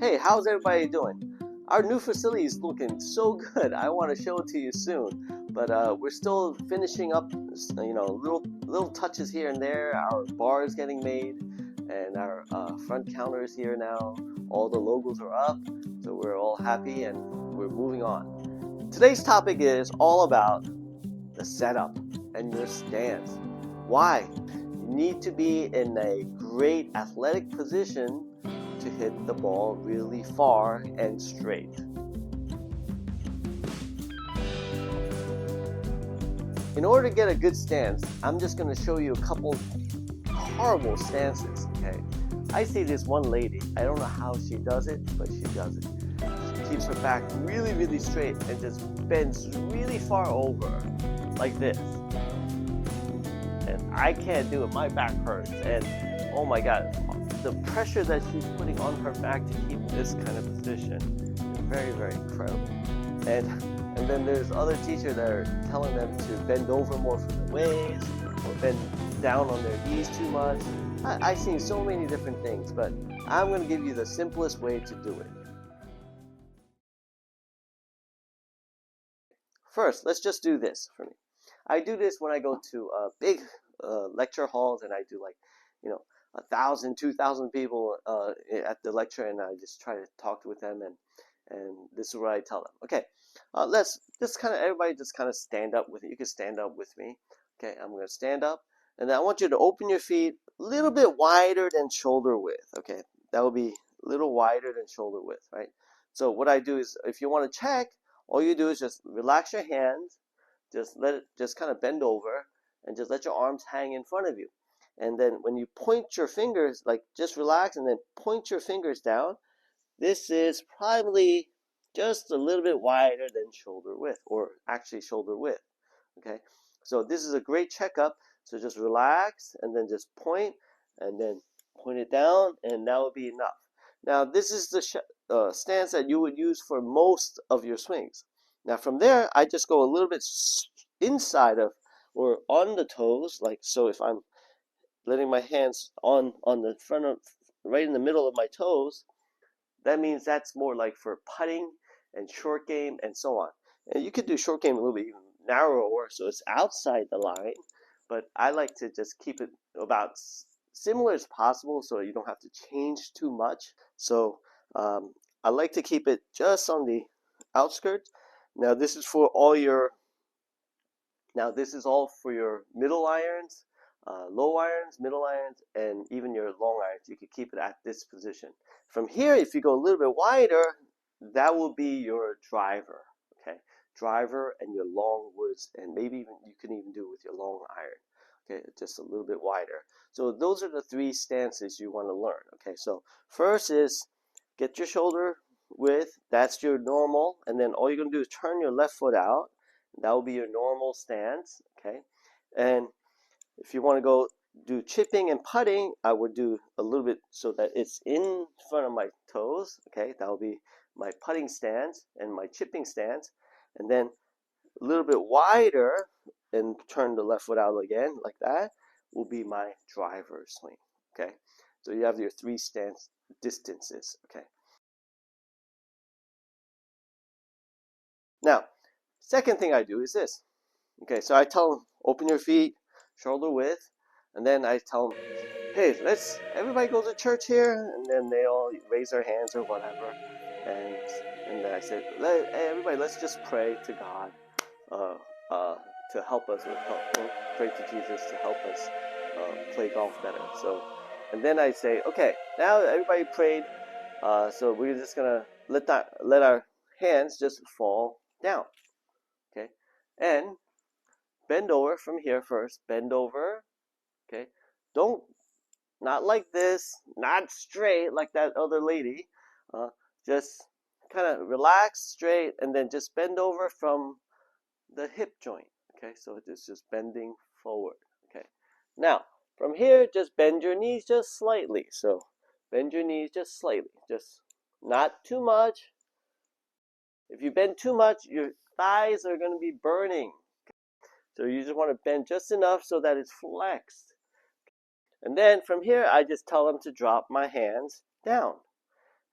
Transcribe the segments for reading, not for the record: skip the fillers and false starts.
Hey, how's everybody doing? Our new facility is looking so good. I want to show it to you soon, but we're still finishing up, little touches here and there. Our bar is getting made, and our front counter is here now. All the logos are up, so we're all happy and we're moving on. Today's topic is all about the setup and your stance. Why? You need to be in a great athletic position to hit the ball really far and straight. In order to get a good stance, I'm just going to show you a couple horrible stances, okay? I see this one lady, I don't know how she does it, but she does it. She keeps her back really, really straight and just bends really far over, like this. And I can't do it, my back hurts, and oh my god, the pressure that she's putting on her back to keep this kind of position is very, very incredible. And then there's other teachers that are telling them to bend over more from the waist or bend down on their knees too much. I've seen so many different things, but I'm going to give you the simplest way to do it. First, let's just do this for me. I do this when I go to big lecture halls and I do like, 1,000, 2,000 people at the lecture, and I just try to talk with them, and this is what I tell them. Okay, let's just kind of everybody just kind of stand up with me. You can stand up with me. Okay, I'm going to stand up, and then I want you to open your feet a little bit wider than shoulder width. Okay, that will be a little wider than shoulder width, right? So what I do is, if you want to check, all you do is just relax your hands, just kind of bend over, and just let your arms hang in front of you. And then when you point your fingers, like just relax and then point your fingers down, this is probably just a little bit wider than shoulder width, or actually shoulder width. Okay, so this is a great checkup. So just relax and then just point and then point it down, and that will be enough. Now, this is the stance that you would use for most of your swings. Now, from there, I just go a little bit inside of or on the toes, like so. If I'm letting my hands on the front of, right in the middle of my toes, that means that's more like for putting and short game and so on. And you could do short game a little bit even narrower, so it's outside the line, but I like to just keep it about similar as possible so you don't have to change too much. So I like to keep it just on the outskirts. Now this is for all your this is all for your middle irons, low irons, middle irons, and even your long irons. You can keep it at this position. From here, if you go a little bit wider, that will be your driver. Okay, driver and your long woods, and maybe even you can even do with your long iron. Okay, just a little bit wider. So those are the three stances you want to learn. Okay, so first is get your shoulder width. That's your normal, and then all you're gonna do is turn your left foot out. That will be your normal stance, okay? And if you want to go do chipping and putting, I would do a little bit so that it's in front of my toes, okay? That will be my putting stance and my chipping stance. And then a little bit wider and turn the left foot out again, like that, will be my driver swing, okay? So you have your three stance distances, okay? Now, second thing I do is this. Okay, so I tell them, open your feet, shoulder width, and then I tell them, hey, everybody go to church here, and then they all raise their hands or whatever, and then I said, hey, everybody, let's just pray to God, uh, uh, to help us, pray to Jesus to help us play golf better. So, and then I say, okay, now everybody prayed, so we're just gonna let our hands just fall down, okay, and bend over from here first. Bend over, okay? Don't, not like this, not straight like that other lady. Just kind of relax straight and then just bend over from the hip joint, okay? So it's just bending forward, okay? Now, from here, just bend your knees just slightly. So bend your knees just slightly, just not too much. If you bend too much, your thighs are going to be burning. So you just want to bend just enough so that it's flexed. And then from here, I just tell them to drop my hands down.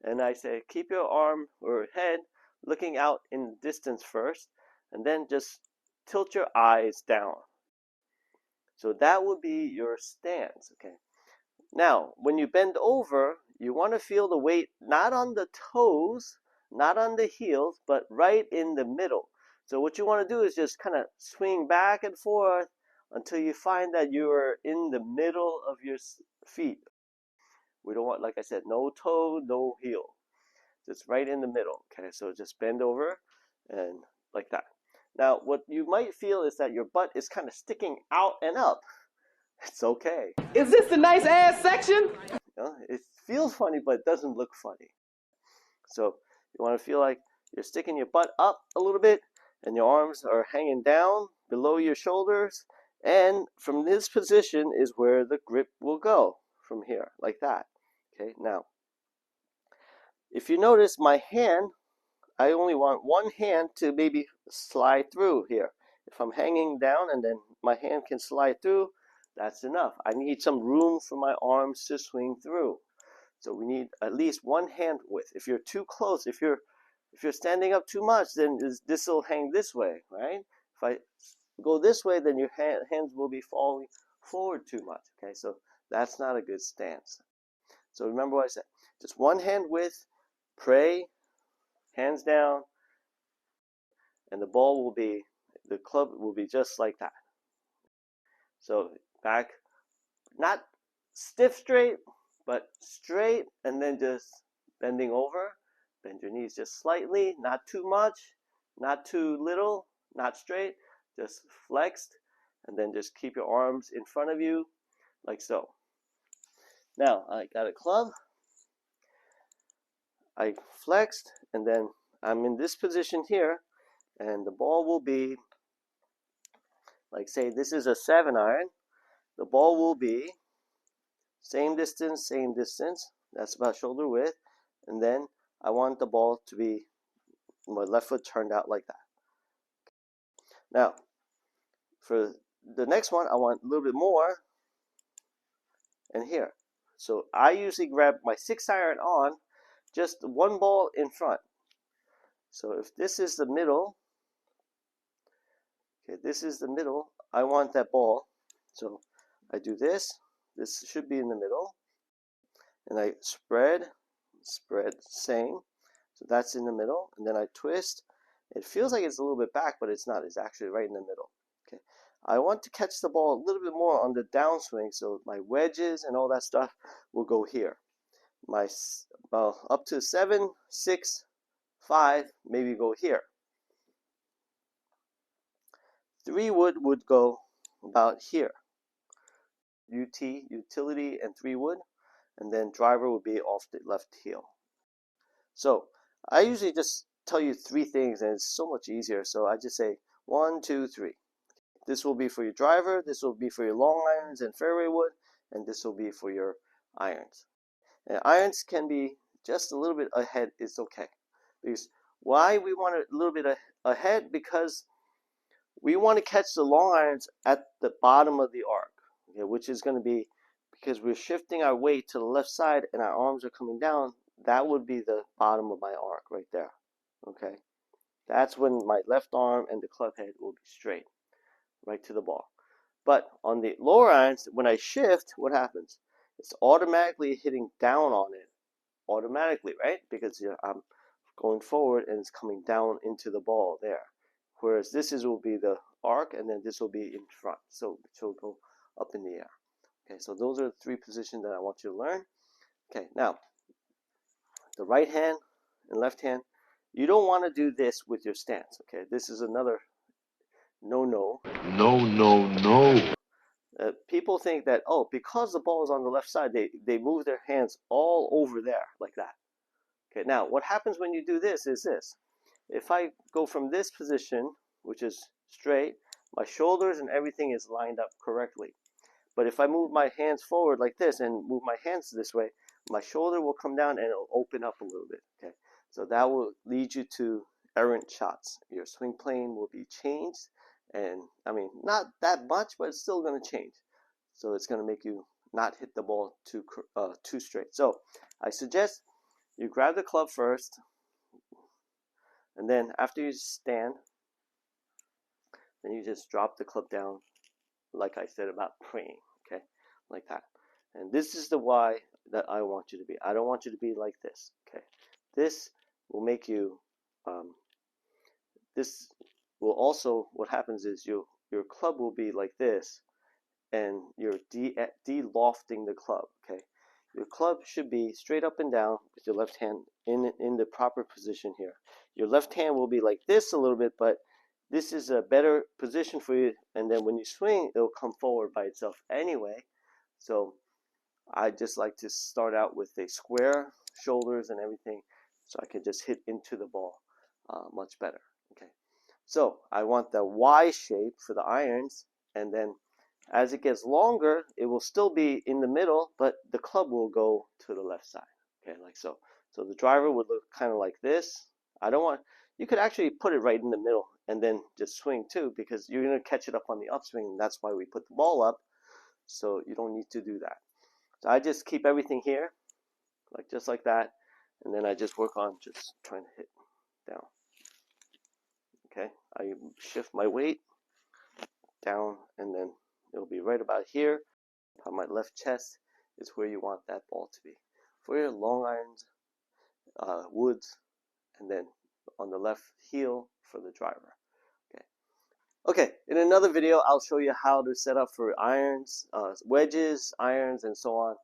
And I say keep your arm or head looking out in distance first, and then just tilt your eyes down. So that would be your stance, okay? Now, when you bend over, you want to feel the weight not on the toes, not on the heels, but right in the middle. So what you want to do is just kind of swing back and forth until you find that you're in the middle of your feet. We don't want, like I said, no toe, no heel. Just right in the middle, okay? So just bend over and like that. Now, what you might feel is that your butt is kind of sticking out and up. It's okay. Is this the nice ass section? It feels funny, but it doesn't look funny. So you want to feel like you're sticking your butt up a little bit and your arms are hanging down below your shoulders. And from this position is where the grip will go, from here, like that. Okay, now, if you notice my hand, I only want one hand to maybe slide through here. If I'm hanging down and then my hand can slide through, that's enough. I need some room for my arms to swing through. So we need at least one hand width. If you're too close, if you're standing up too much, then this will hang this way, right? If I go this way, then your hands will be falling forward too much, okay? So that's not a good stance. So remember what I said. Just one hand width, pray, hands down, and the club will be just like that. So back, not stiff straight, but straight, and then just bending over. Bend your knees just slightly, not too much, not too little, not straight, just flexed, and then just keep your arms in front of you, like so. Now, I got a club. I flexed, and then I'm in this position here, and the ball will be, like say this is a 7-iron, the ball will be same distance, that's about shoulder width, and then I want the ball to be, my left foot turned out like that. Now, for the next one, I want a little bit more, and here. So I usually grab my 6-iron on, just one ball in front. So if this is the middle, okay, this is the middle, I want that ball. So I do this should be in the middle, and I spread, same. So that's in the middle, and then I twist. It feels like it's a little bit back, but it's not. It's actually right in the middle. Okay. I want to catch the ball a little bit more on the downswing, so my wedges and all that stuff will go here. My up to 7, 6, 5, maybe go here. 3 would go about here. Utility, and 3 wood, and then driver will be off the left heel. So I usually just tell you 3 things, and it's so much easier. So I just say 1, 2, 3. This will be for your driver, this will be for your long irons and fairway wood, and this will be for your irons. And irons can be just a little bit ahead, it's okay. Because why we want it a little bit ahead? Because we want to catch the long irons at the bottom of the arc, okay, which is going to be, because we're shifting our weight to the left side and our arms are coming down, that would be the bottom of my arc right there, okay? That's when my left arm and the club head will be straight, right to the ball. But on the lower irons, when I shift, what happens? It's automatically hitting down on it, automatically, right? Because I'm going forward and it's coming down into the ball there. Whereas this will be the arc, and then this will be in front. So it will go up in the air. Okay, so those are the 3 positions that I want you to learn. Okay, now, the right hand and left hand, you don't want to do this with your stance, okay? This is another no. No. People think that, oh, because the ball is on the left side, they move their hands all over there, like that. Okay, now, what happens when you do this is this. If I go from this position, which is straight, my shoulders and everything is lined up correctly. But if I move my hands forward like this and move my hands this way, my shoulder will come down and it'll open up a little bit. Okay, so that will lead you to errant shots. Your swing plane will be changed, and I mean, not that much, but it's still going to change. So it's going to make you not hit the ball too straight. So I suggest you grab the club first, and then after you stand, then you just drop the club down, like I said about praying, okay, like that. And this is the why that I want you to be. I don't want you to be like this, okay. This will make you, this will also, what happens is your club will be like this, and you're de-lofting the club, okay. Your club should be straight up and down with your left hand in the proper position here. Your left hand will be like this a little bit, but this is a better position for you, and then when you swing, it'll come forward by itself anyway. So I just like to start out with a square shoulders and everything, so I can just hit into the ball much better, okay. So I want the Y shape for the irons, and then as it gets longer, it will still be in the middle, but the club will go to the left side, okay, like so. So the driver would look kind of like this. I don't want, you could actually put it right in the middle and then just swing too, because you're going to catch it up on the upswing, and that's why we put the ball up, so you don't need to do that. So I just keep everything here, like just like that, and then I just work on just trying to hit down. Okay, I shift my weight down, and then it'll be right about here. On my left chest is where you want that ball to be. For your long irons, woods, and then on the left heel for the driver. Okay, in another video, I'll show you how to set up for irons, wedges, irons, and so on.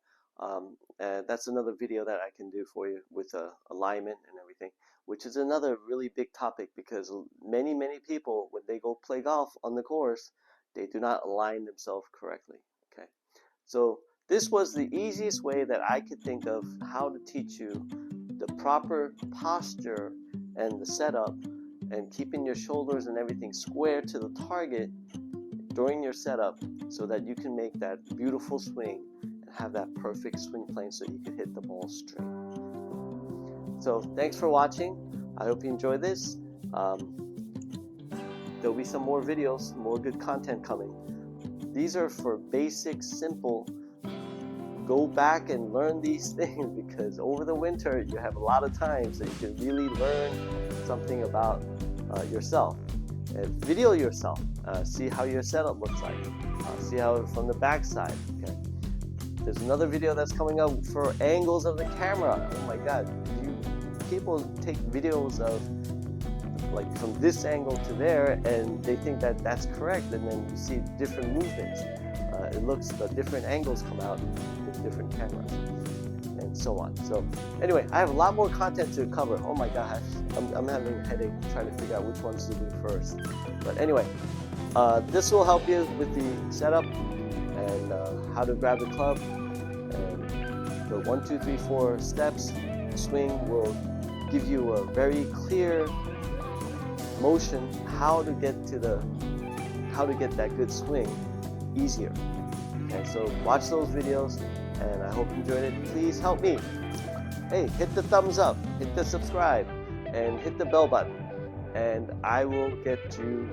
And that's another video that I can do for you with alignment and everything, which is another really big topic, because many people, when they go play golf on the course, they do not align themselves correctly. Okay, so this was the easiest way that I could think of how to teach you the proper posture and the setup, and keeping your shoulders and everything square to the target during your setup, so that you can make that beautiful swing and have that perfect swing plane so you can hit the ball straight. So thanks for watching. I hope you enjoyed this. There'll be some more videos, more good content coming. These are for basic, simple. Go back and learn these things, because over the winter you have a lot of time, so you can really learn something about yourself. And video yourself, see how your setup looks like, see how from the back side. Okay, there's another video that's coming up for angles of the camera. Oh my god, people take videos of like from this angle to there, and they think that that's correct, and then you see different movements. It looks, the different angles come out with different cameras, and so on. So anyway, I have a lot more content to cover. Oh my gosh, I'm having a headache trying to figure out which ones to do first. But anyway, this will help you with the setup and how to grab the club, and the 1, 2, 3, 4 steps swing will give you a very clear motion how to get that good swing easier. Okay, so watch those videos, and I hope you enjoyed it. Please help me. Hey, hit the thumbs up, hit the subscribe, and hit the bell button, and I will get you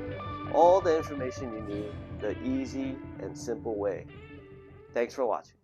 all the information you need the easy and simple way. Thanks for watching.